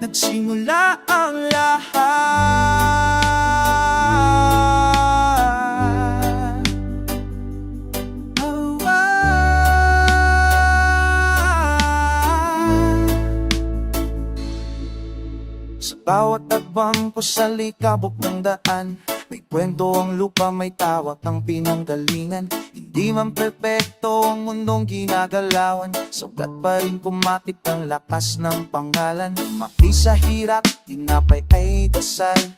nagsimula ang lahat. Oh, Sa bawat tagbang ko sa likabok ng daan, may kwento ang lupa, may tawag ang pinanggalingan. Hindi man perpekto ang mundong ginagalawan, sugat pa rin kumatit ang lakas ng pangalan. Maki sa hirap, tinapay ay dasal,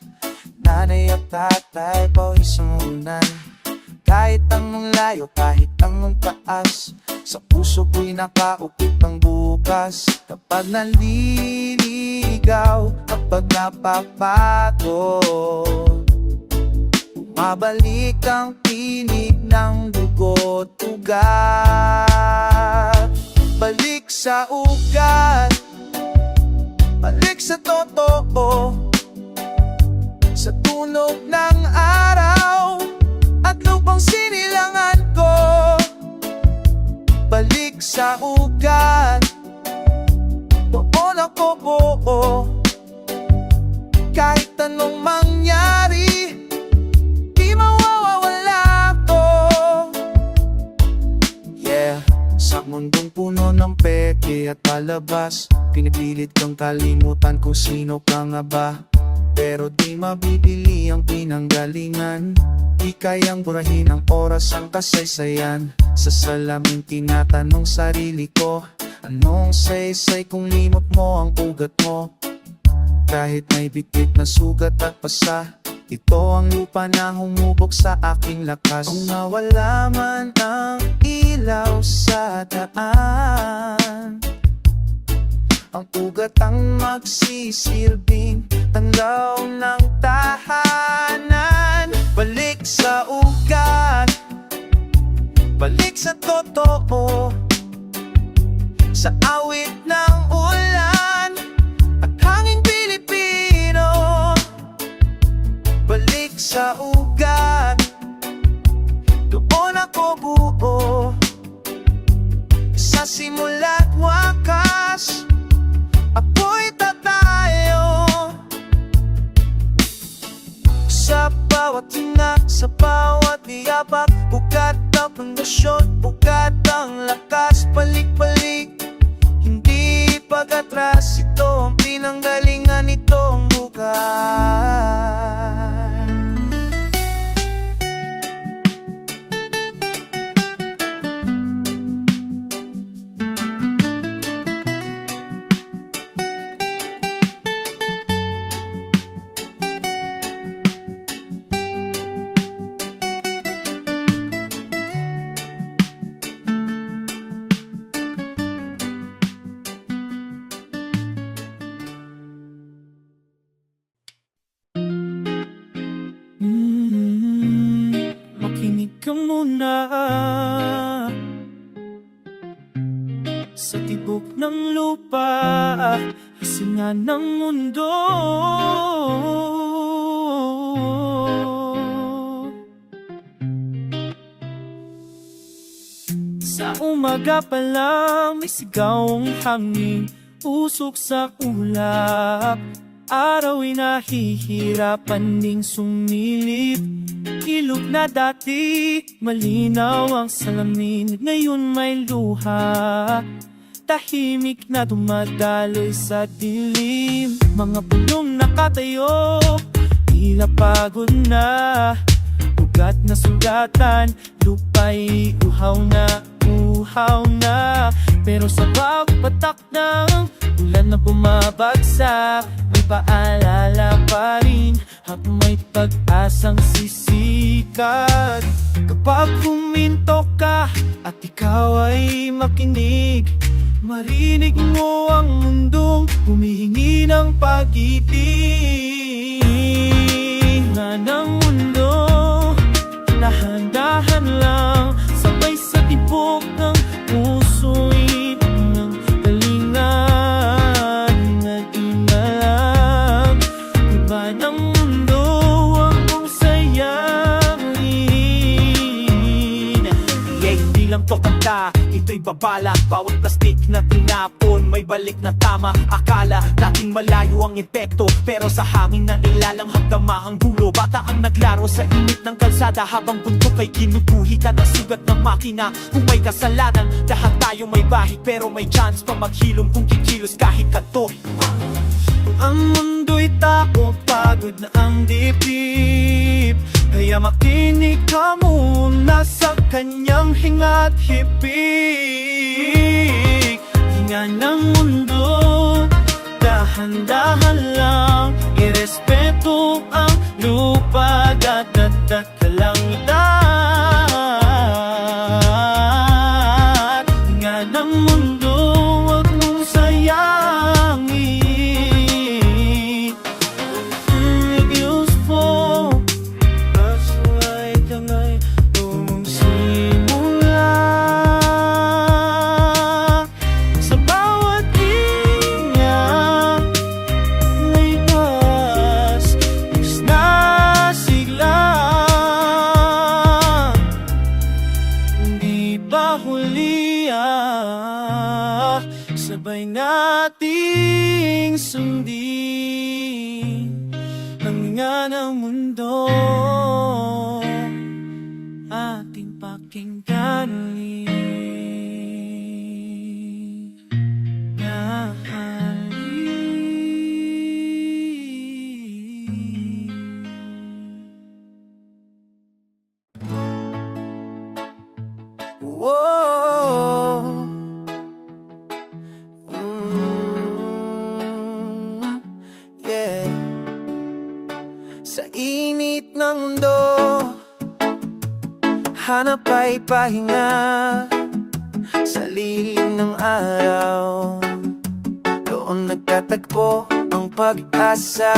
nanay at tatay pawis sa unan. Kahit ang layo, kahit ang taas, sa puso ko'y nakaupit ang bukas. Kapag naliligaw, kapag napapagod, mabalik ang tinig ng dugo't ugat. Balik sa ugat, balik sa totoo, sa tunog ng araw at lupang sinilangan ko. Balik sa ugat, doon ako buo. Kahit anong mangyari, di mawawala ko. Yeah, sa mundong puno ng peke at palabas, pinipilit kang kalimutan kung sino ka nga ba. Pero di mabibili ang pinanggalingan, di kayang burahin ang oras, ang kasaysayan. Sa salamin tinatanong sarili ko, anong saysay kung limot mo ang ugat mo? Kahit may bitbit na sugat at pasa, ito ang lupa na humubog sa aking lakas. Kung nawala man ang ilaw sa daan, ang ugat ang magsisilbing tanaw ng tahanan. Balik sa ugat, balik sa totoo, sa awit ng ulan at hanging Pilipino. Balik sa ugat, doon ako buo, sa simula't wakas, ako'y tatayo. Sa bawat tinga, sa bawat yapak, bukat ang pundasyon, bukat ang lakas. Balik-balik, hindi pag-atras, ito ang pinanggalingan, ito ang bukas. Makinig ka muna sa tibok ng lupa, hasinga ng mundo. Sa umaga pa lang may sigawang hangin, usok sa ulap. Araw'y nahihirapan ding sumilip. Ilog na dati, malinaw ang salamin, ngayon may luha. Tahimik na dumadaloy sa dilim. Mga bulong nakatayo, tila pagod na. Ugat na sugatan, lupa'y uhaw na. Pero sa bawat patak ng ulan na bumabagsak, may paalala pa rin at may pag-asang sisikat. Kapag huminto ka at ikaw ay makinig, marinig mo ang mundong humihingi ng pag-ibig. Nga ng mundo, dahan-dahan lang, sabay sa tibok ng puso'y ng galingan. Ingat-ingat, iba ng mundo ang mong sayahin. Yeah, hindi lang to kanta, ito'y ako'y babala. Bawat plastik na tinapon, may balik na tama. Akala nating malayo ang epekto, pero sa hangin na nilalanghap dama ang dulo. Bata ang naglaro sa init ng kalsada, habang bundok ay ginuguhitan ang sugat ng makina. Kung may kasalanan, lahat tayo may bahid, pero may chance pa maghilom kung kikilos kahit kanto. Ang mundo'y takot, pagod na ang dibdib, kaya makinig ka muna sa kanyang hinga't hipig. Hinga ng mundo, dahan-dahan lang, irespeto ang lupa, dat-dat-dat kalangit. Hinga ng mundo, wag mong sayangin. Useful, that's why kamay simula. Sa bawat linya may gas na sigla. Hindi ba huli sabay nating sundin ang nga ng mundo, ating pakinggan ulit. Whoa. Yeah. Sa init ng mundo, hanap ay pahinga. Sa lilim ng araw, doon nagtatagpo ang pag-asa.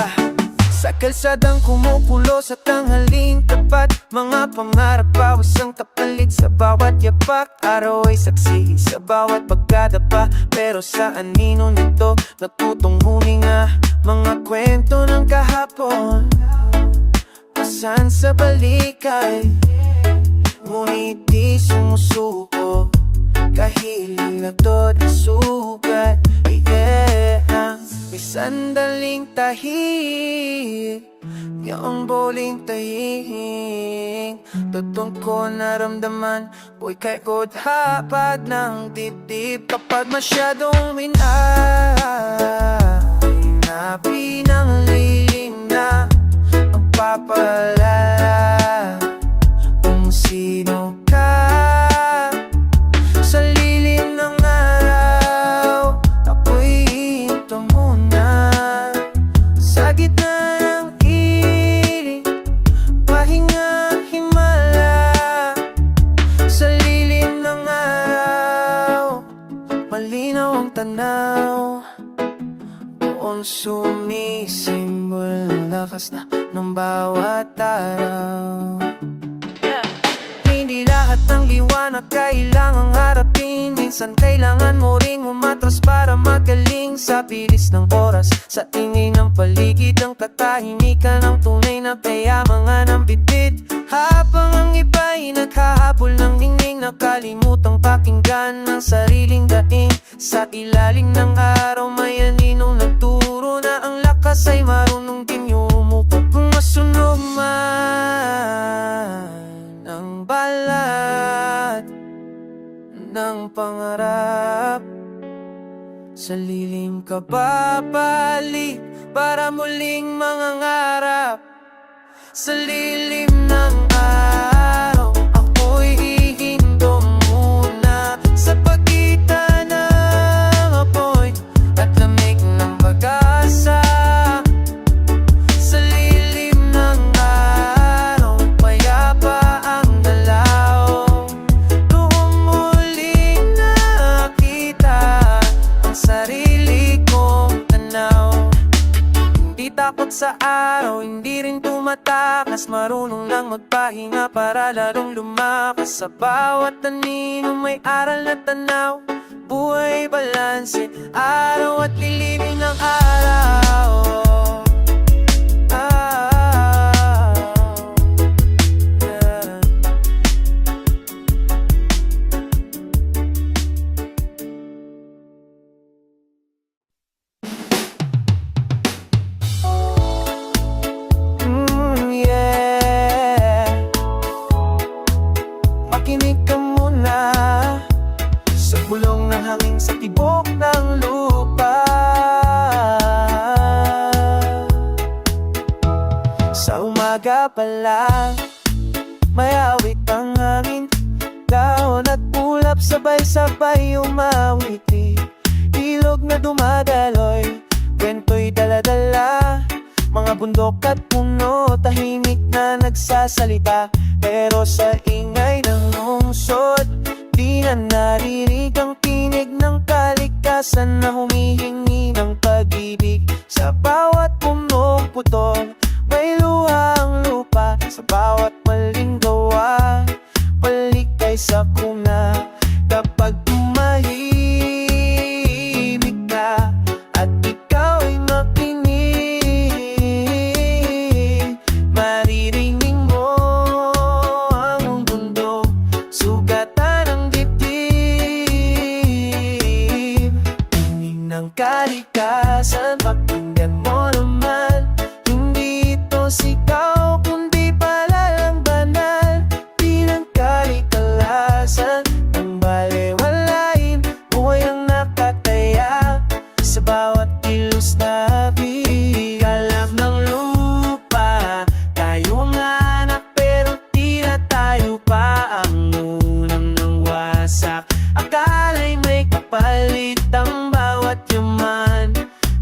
Sa kalsadang kumukulo sa tanghaling tapat, mga pangarap bawas ang kapalit. Sa bawat yapak, araw ay saksi sa bawat pagkadapa. Pero sa anino nito, natutong huminga. Mga kwento ng kahapon, pasan sa balikay, ngunit di sumusuko. Kahiling na to'y sugat, yeah. May sandaling tahik, yung boling tahing. Totong ko naramdaman, boy kay kod hapad ng dibdib. Kapag masyadong hinabi ng lilim na magpapalala kung sino ka. Sa lilim ng araw, ako'y hinto muna. Sa gitna ng iling, pahinga himala. Sa lilim ng araw, malinaw ang tanaw. Doon sumisimbol ang lakas na ng bawat araw. Hindi lahat ng liwanag kailangang harapin. Minsan kailangan mo ring umatras para magaling. Sa bilis ng oras, sa tingin ng paligid, ang katahimikan ng tunay na payamangan ng bitbit. Habang ang iba'y naghahabol ng ningning, nakalimutang pakinggan ng sariling daing. Sa ilalim ng araw, may aninong nagturo na ang lakas ay marunong din yumuko. Kung masunog man ang balat ng pangarap, sa lilim ka babalik para muling mangangarap. Sa lilim ng araw, ako'y hihinto muna. Sa pagitan ng apoy at lamig ng pag-asa. Sa lilim ng araw, payapa ang dalaw. Doon muling nakita ang sarili kong tanaw. Hindi takot sa araw, hindi rin tumatakas. Marunong lang magpahinga para lalong lumakas. Sa bawat anino may aral na tanaw. Buhay balanse, araw at lilim ng araw. Yeah. umaga pa lang, may awit ang hangin, dahon at ulap sabay-sabay umawiti. Ilog na dumadaloy, kwento'y daladala, mga bundok at puno, tahimik na nagsasalita. Pero sa ingay ng lungsod, di na narinig ang tinig ng kalikasan na humihingi ng pag-ibig. Sa bawat punong putol, may luha ang lupa. Sa bawat maling gawa, balik kay sakuna. Kapag tumahimik ka at ikaw ay makinig, maririnig mo ang mundo, sugatan ng dibdib. Tingin ng kalikasan, pakinggan mo naman, hindi ito sigaw kundi pala ang banal. Di ng kalikalasan ng balewalain, buhay ang nakataya sa bawat kilos na big. Alam ng lupa, tayo ang anak pero di na tayo pa ang unang nang wasak. Akala'y may kapalit ang bawat yaman,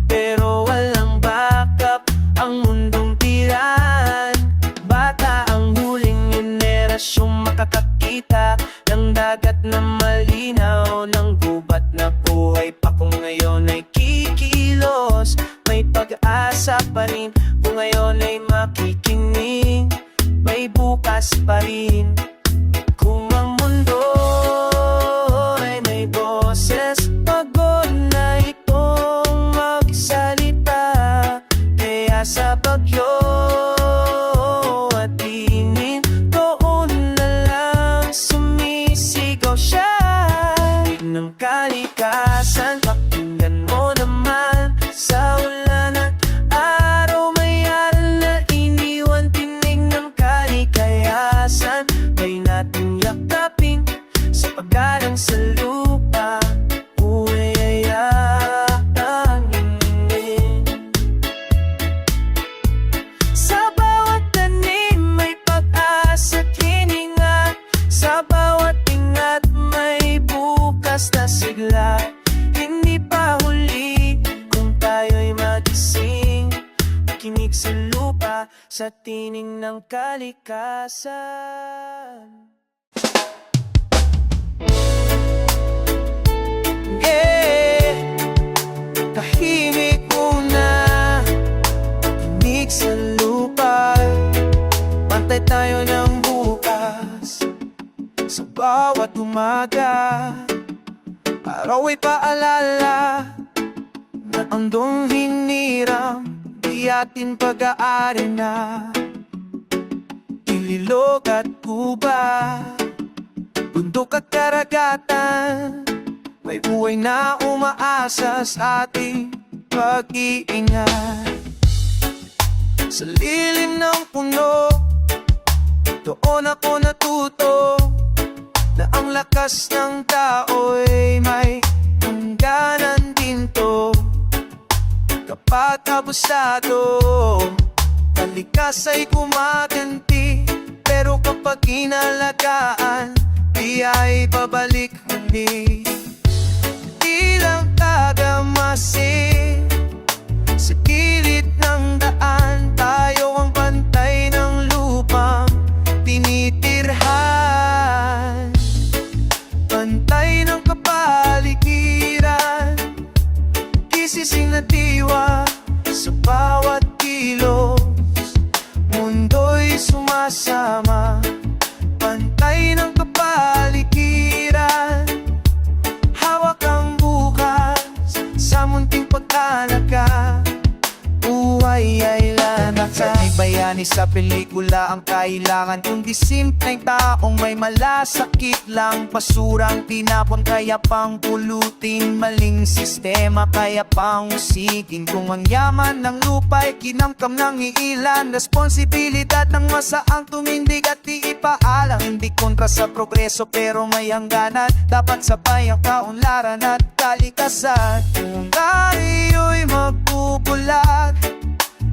pero walang backup ang mundong tiran. Bata ang huling generasyong makakakita ng dagat na malinaw, ng gubat na buhay pa kung ngayon ay kikilos. May pag-asa pa rin kung ngayon ay makikinig, may bukas pa rin. Kung ang mundo ay may boses, pagod na itong magsalita. Kaya sa bagyo at init, doon na lang sumisigaw siya. Ng kalikasan, pakinggan mo naman, sa ulan at araw may aral na iniwan. Tinig ng kalikayasan, kay natin yakapin sa paggalang sa lupa. Buhay ay aanginin. Sa bawat tanim may pag-asa at hininga, sa bawat ingat may bukas na sigla. Hindi pa huli kung tayo'y magising, makinig sa lupa, sa tinig ng kalikasan. Tahimik muna, tinig sa lupa, pantay tayo ng bukas. Sa bawat umaga, araw ay paalala na andong hiniram, di atin pag-aari na. Ililog at kuba, bundok at karagatan, may buhay na umaasa sa ating pag-iingat. Sa lilim ng puno, doon ako natuto na ang lakas ng tao'y may hangganan din to. Kapag abusado, talikas ay kumaganti, pero kapag inalagaan, di ay babalik muli. Di lang kagamasin, sa gilid ng daan, tayo ang bantay ng lupang tinitirhan. Bantay ng kapaligiran, isising na diwa sa bawat kilos. Mundo'y sumasama, bantay ng kapaligiran, hawak ang bukas sa munting pag-alaga. Buhay ay lanaka, may bayani sa pelikula ang kailangan, kundi simpleng taong may malasakit lang. Basurang tinapon kaya pang pulutin, maling sistema kaya pang usigin. Kung ang yaman ng lupa'y kinamkam ng iilan, responsibilidad ng masaang tumindig at iipaalam. Hindi kontra sa progreso pero may hangganan, dapat sabay ang kaunlaran at kalikasan. Kung tayo'y magbubulat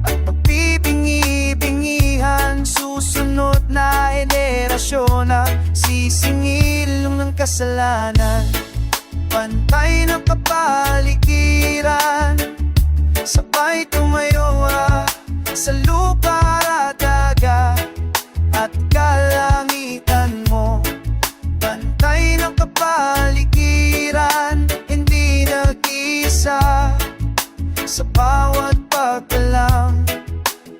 at pagbibingi-bingihan henerasyon na sisingil ng kasalanan. Pantay na kapaligiran, sabay tumayo sa lupa at dagat at kalangitan mo. Pantay na kapaligiran, hindi nag-isa. Sa bawat pagkalang,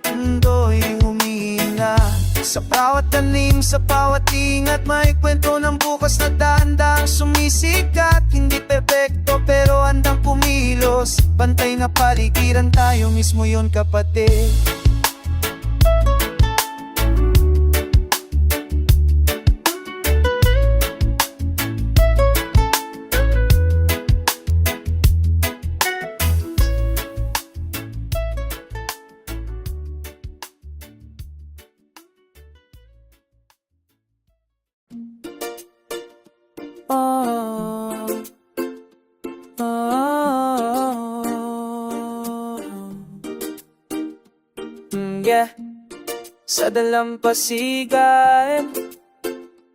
mundo'y humihinga. Sa bawat tanim, sa bawat ingat, may kwento ng bukas na dahan-dahang sumisikat. Hindi perfecto pero handang kumilos. Bantay na paligiran, tayo mismo yon kapatid. Yeah. Sa dalampasigan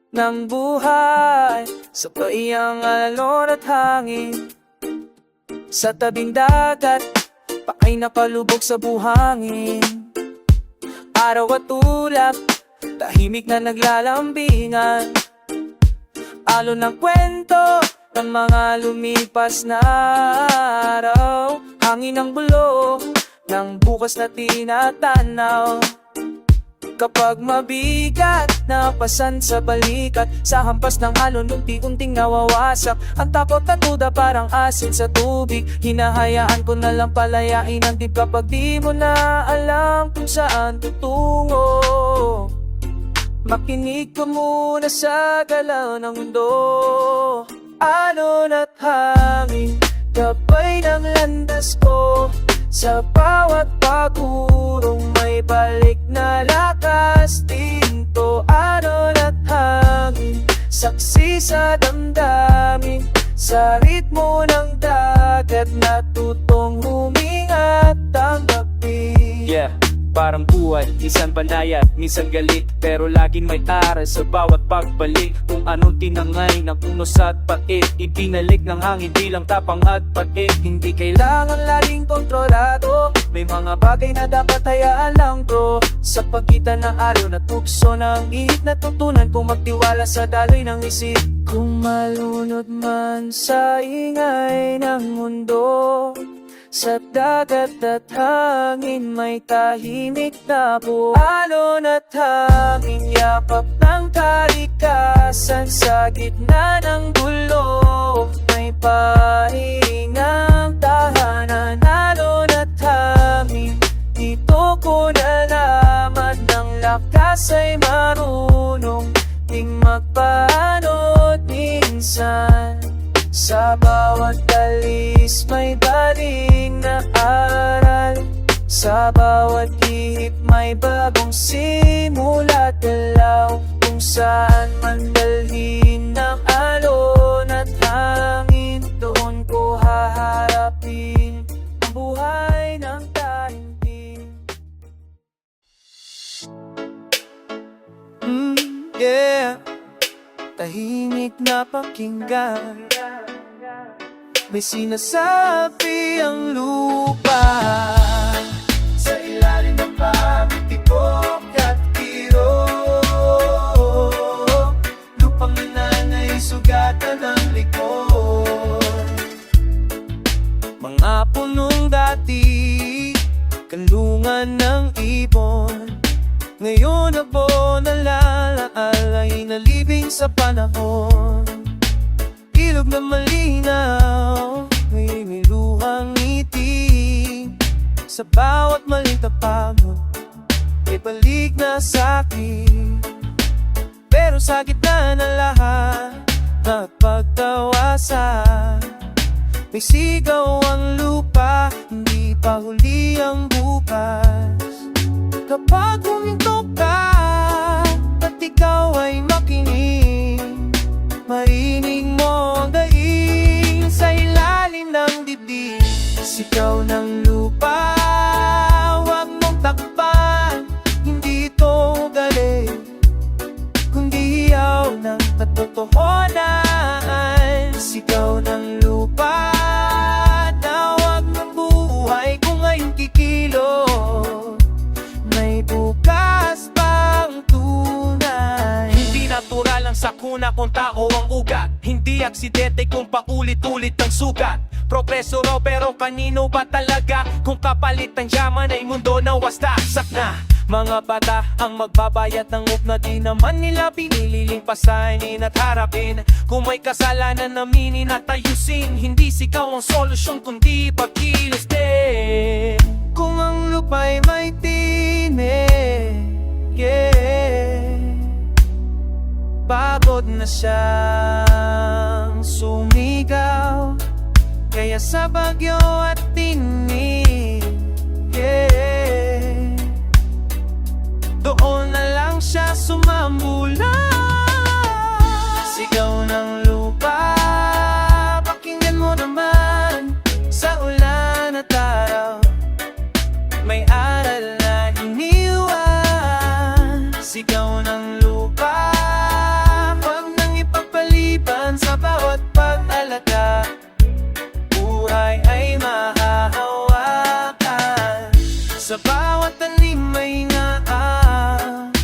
ng buhay, sa paiyang alon at hangin, sa tabing dagat, paay napalubog sa buhangin. Araw at ulap, tahimik na naglalambingan. Alon ng kwento ng mga lumipas na araw. Hangin ng bulong ng bukas na tinatanaw. Kapag mabigat, napasan sa balikat, sa hampas ng alon unti-unting nawawasak. Ang takot at duda parang asin sa tubig, hinahayaan ko na lang palayain ang dib kapag di mo na alam kung saan tutungo. Makinig ka muna sa galaw ng mundo. Alon at hangin, gabay ng landas ko. Sa bawat pagurong may balik na lakas. Tinto, alon at hangin, saksi sa damdamin. Sa ritmo ng dagat, natutong huminga at tanggapin. Yeah, parang buhay, minsan banayad, minsan galit, pero laging may aral sa bawat pagbalik. Kung anong tinangay ng unos at pait, ibinalik ng hangin bilang tapang at pait. Hindi Kailangan laging kontrolado, may mga bagay na dapat hayaan lang bro. Sa pagitan ng araw na tukso ng ihip, natutunan kong magtiwala sa daloy ng isip. Kung malunod man sa ingay ng mundo, sa dagat at hangin may tahimik na buhay. Alon at hangin, yakap ng kalikasan. Sa gitna ng gulo, may pahingang tahanan. Alon at hangin, dito ko nalaman ng lakas ay marunong ding magpaanod minsan. Sa bawat talis may daling na aral. Sa bawat ihip may bagong simula. Galaw kung saan man dalhin ng alon at hangin, doon ko haharapin ang buhay ng taimtim. Yeah. Tahimik na pakinggan, may sinasabi ang lupa. Sa ilalim ng pagtibok at kirot, lupang nanay sugatan ng likod. Mga punong dati, kanlungan ng ibon, ngayon abo nalalaalay, nalibing sa panahon. Ilog na malinaw, may luhang ngiti. Sa bawat maling tapano, may balik na sa'kin. Pero sa gitna ng lahat, napagtawasan. May sigaw ang lupa, hindi pa huli ang bukas. Kapag huminto ka, at ikaw ay makinig, marinig mo ang daing sa ilalim ng dibdib. Sigaw ng lupa, huwag mong takpan, hindi ito galing, kundi muna kung tao ang ugat. Hindi aksidente kung paulit-ulit ang sugat. Progreso raw pero kanino ba talaga? Kung kapalit ng yaman ay mundo na wastasak na. Mga bata ang magbabayad ng na di naman nila pinililing pasainin at harapin. Kung may kasalanan aminin at ayusin, hindi sigaw ang solusyon kundi pagkilos din. Kung ang lupa'y may tinig, yeah, pagod na siyang sumigaw, kaya sa bagyo at tinig, yeah, doon na lang siya sumambula. Sigaw ng lupa, pakinggan mo naman, sa ulan at araw may aral na iniwan. Sigaw ng lupa, huwag nang ipagpaliban sa bawat pag-alaga. Buhay ay mahahawakan, sa bawat tanim may ngaan,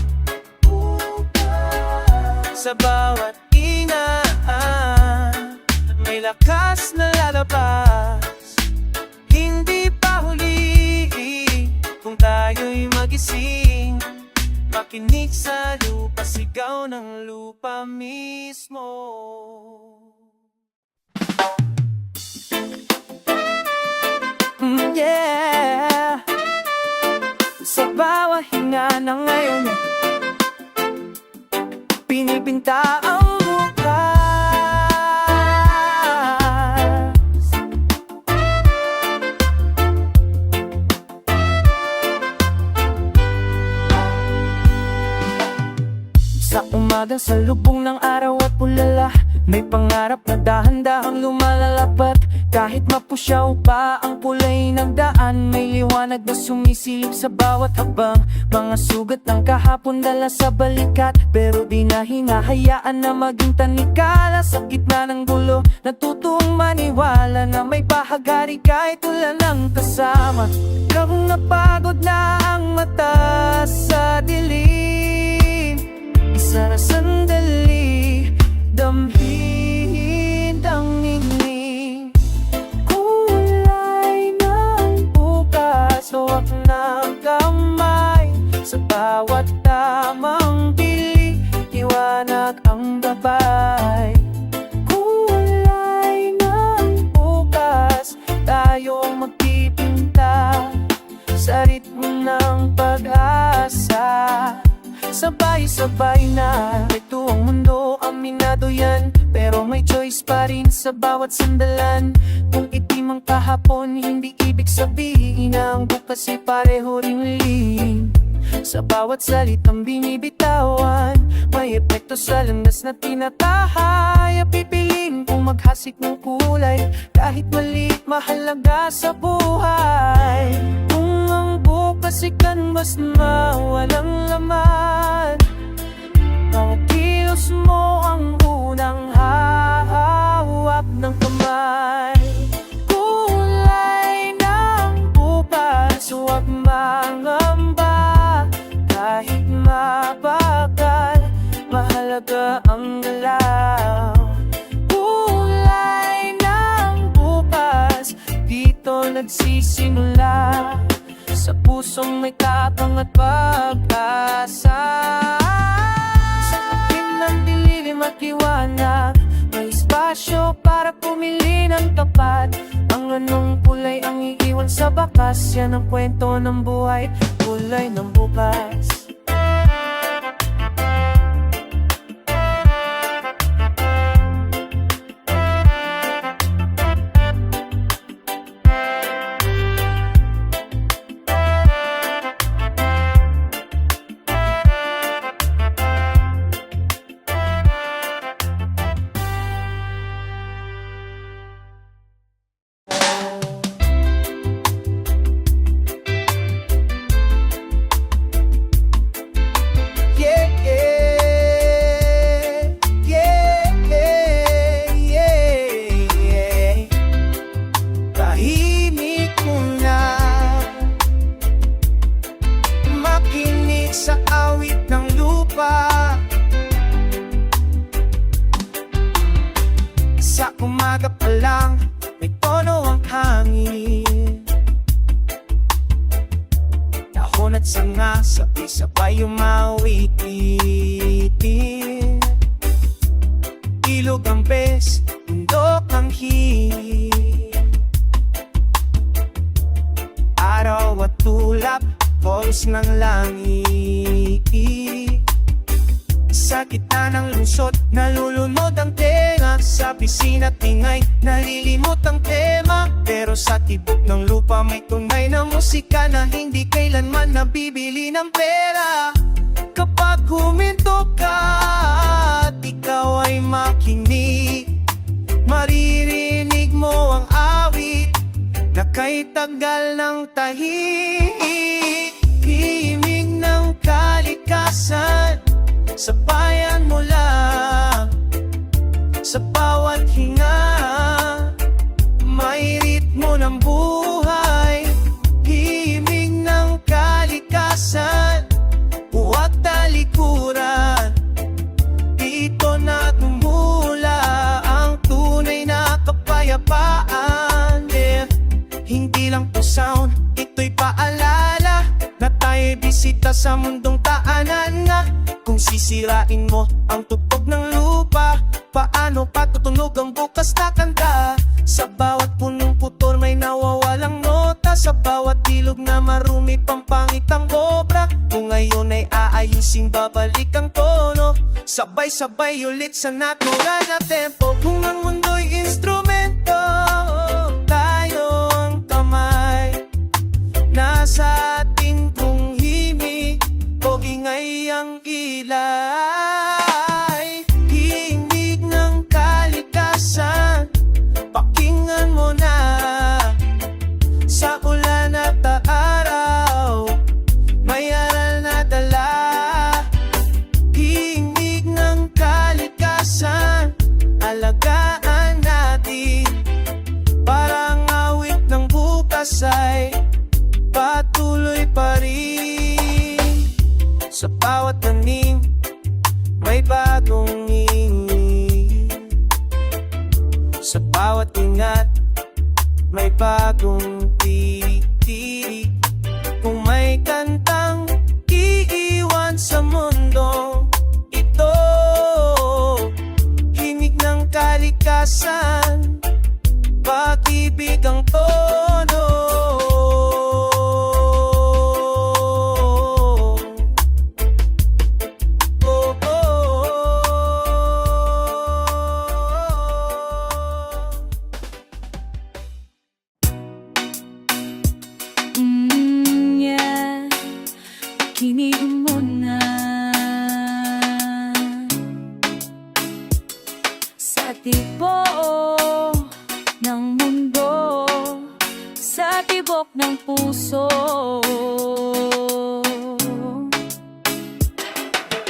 sa bawat inaan may lakas na lalabas. Hindi pa huli kung tayo'y magising, makinig sa lupa, sigaw ng lupa mismo. Yeah, sa bawat hinga na ngayon pinipinta ang bukas. Sa umaga sa lubong ng araw at ulala, may pangarap na dahan-dahang lumalalapat. Kahit mapusyaw pa ang kulay ng daan, may liwanag na sumisilip sa bawat habang. Mga sugat ng kahapon dala sa balikat, pero di na hinahayaan na maging tanikala. Sa gitna ng gulo, natutong maniwala na may bahagari kahit ulan ang kasama. Kung napagod na ang mata sa dilim, isa na sandali, damhin ang ningning. Kulay ng bukas, huwag ng kamay, sa bawat tamang bili, liwanag ang gabay. Kulay ng bukas, tayong magpipinta sa ritmo ng pag-asa. Sabay-sabay na, ito ang mundo, aminado yan, pero may choice pa rin sa bawat sandalan. Kung itim ang kahapon, hindi ibig sabihin na ang bukas ay pareho ring lilim. Sa bawat salitang binibitawan, may epekto sa landas na tinatahaya. Pipiliin kung maghasik ng kulay, kahit maliit mahalaga sa buhay. Kung ang bukas ay kanvas na walang laman, ang kilos mo ang unang hahawak ng kamay. Kulay ng bukas, huwag mangamba, kahit mabagal, mahalaga ang galaw. Kulay ng bukas, dito nagsisimula, sa pusong may tapang at pag-asa. Sa akin ng dilim at liwanag, may espasyo para pumili ng tapat. Ang anong kulay ang iiwan sa bakas, yan ang kwento ng buhay, kulay ng bukas. dahon at sanga, sabay-sabay umawitin. Ilog ang bes, bundok ang hit. Araw at tulap, pols ng langit. Sa gitna ng lungsod, nalulunod ang tenga. Sa pisina tingay, nalilimot ang tema. Pero sa tibok ng lupa may tunay na musika na hindi kailanman nabibili ng pera. Kapag huminto ka at ikaw ay makinig, maririnig mo ang awit na kay tagal ng tahimik. Himig ng kalikasan, sabayan mo lang sa bawat hinga. May ritmo ng buhay, himig ng kalikasan, huwag talikuran. Dito na tumula ang tunay na kapayapaan. Hindi lang to sound, ito'y paalala na tayo'y bisita sa mundong taanan nga. Kung sisirain mo ang tugtog ng lupa, paano patutunog ang bukas na kanta? Sa bawat punong putol may nawawalang nota, sa bawat ilog na marumi pampangit ang obra. Kung ngayon ay aayusin, babalik ang tono, sabay-sabay ulit sa natural na tempo. Kung ang mundo'y instrumento, tayo ang kamay. Nasa atin kung himig o ingay ang kilay. Himig ng kalikasan, pakinggan mo na. Sa ulan at araw, may aral na dala. Himig ng kalikasan, alagaan natin. Parang awit ng bukas ay patuloy pa rin. Sa bawat tanim, may bagong ngingin. Sa bawat ingat, may bagong titig. Kung may kantang iiwan sa mundo ito, himig ng kalikasan, pag-ibig ang tono. Yeah, kinig mo na. Sa tibok ng mundo, sa tibok ng puso,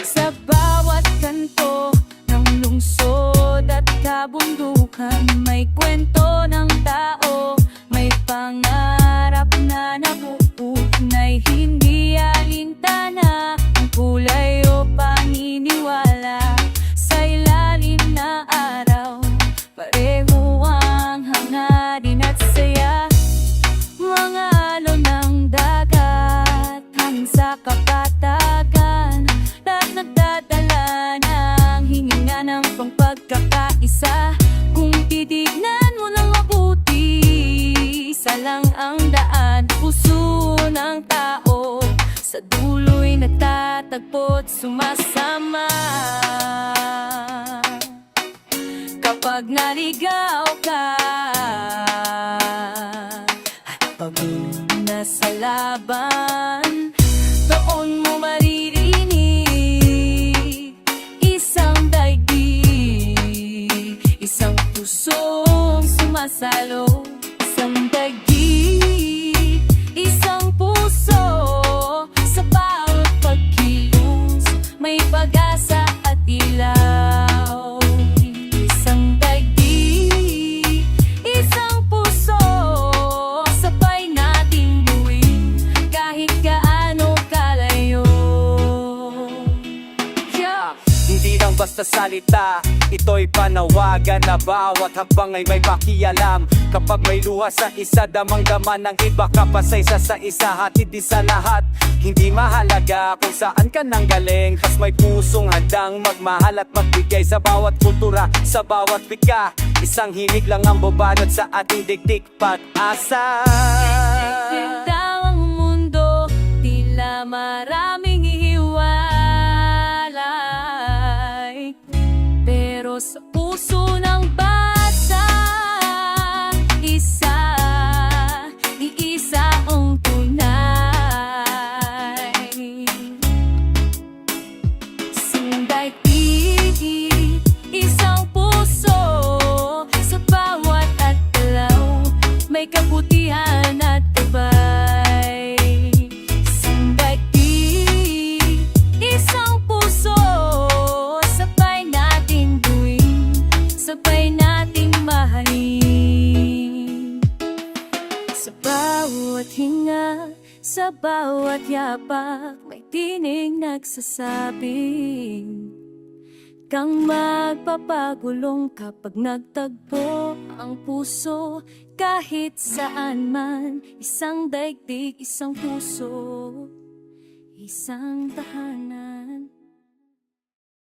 sa bawat kanto ng lungsod at kabundukan, may kwento ng tao, may pangarap na nabubugnay, hindi alintana ang kulay o paniniwala. Sa ilalim na araw, pareho ang hangarin at saya. Mga alon ng dagat hanggang sa kapatagan, lahat nagdadala ng hininga ng pangpagkakaisa. Kung titignan mo ng mabuti, isa lang ang daan, puso ng tao. Sa dulo'y natatagpo't sumasama. Kapag naligaw ka at pagod na sa laban, doon mo maririnig isang daigdig, isang pusong sumasalo. Isang daigdig, isang puso, sa bawat pagkilos may pag-asa at ilaw. Isang daigdig, isang puso, sabay nating buuin kahit gaano kalayo. Hindi lang basta salita, Ito'y panawagan na bawat hakbang ay may pakialam. Kapag may luha sa isa, damang-dama ng iba, kapasaysa sa isa, hatid di sa lahat. Hindi mahalaga kung saan ka nanggaling, tas may pusong handang magmahal at magbigay sa bawat kultura, sa bawat wika. Isang hilig lang ang babanat sa ating dikdik, pag-asa. Daw ang mundo, tila maraming ihiwalay, pero sa puso ng bata, iisa ang tunay. Sindaigdig, isang puso, sa bawat adlaw, may kabutihan at gabay. Sindaigdig, isang puso, sabay natin buuin, sabay natin mahalin. Sa bawat hinga, sa bawat yapak, may tinig nagsasabing kang magpapagulong kapag nagtagpo ang puso. Kahit saan man, isang daigdig, isang puso, isang tahanan.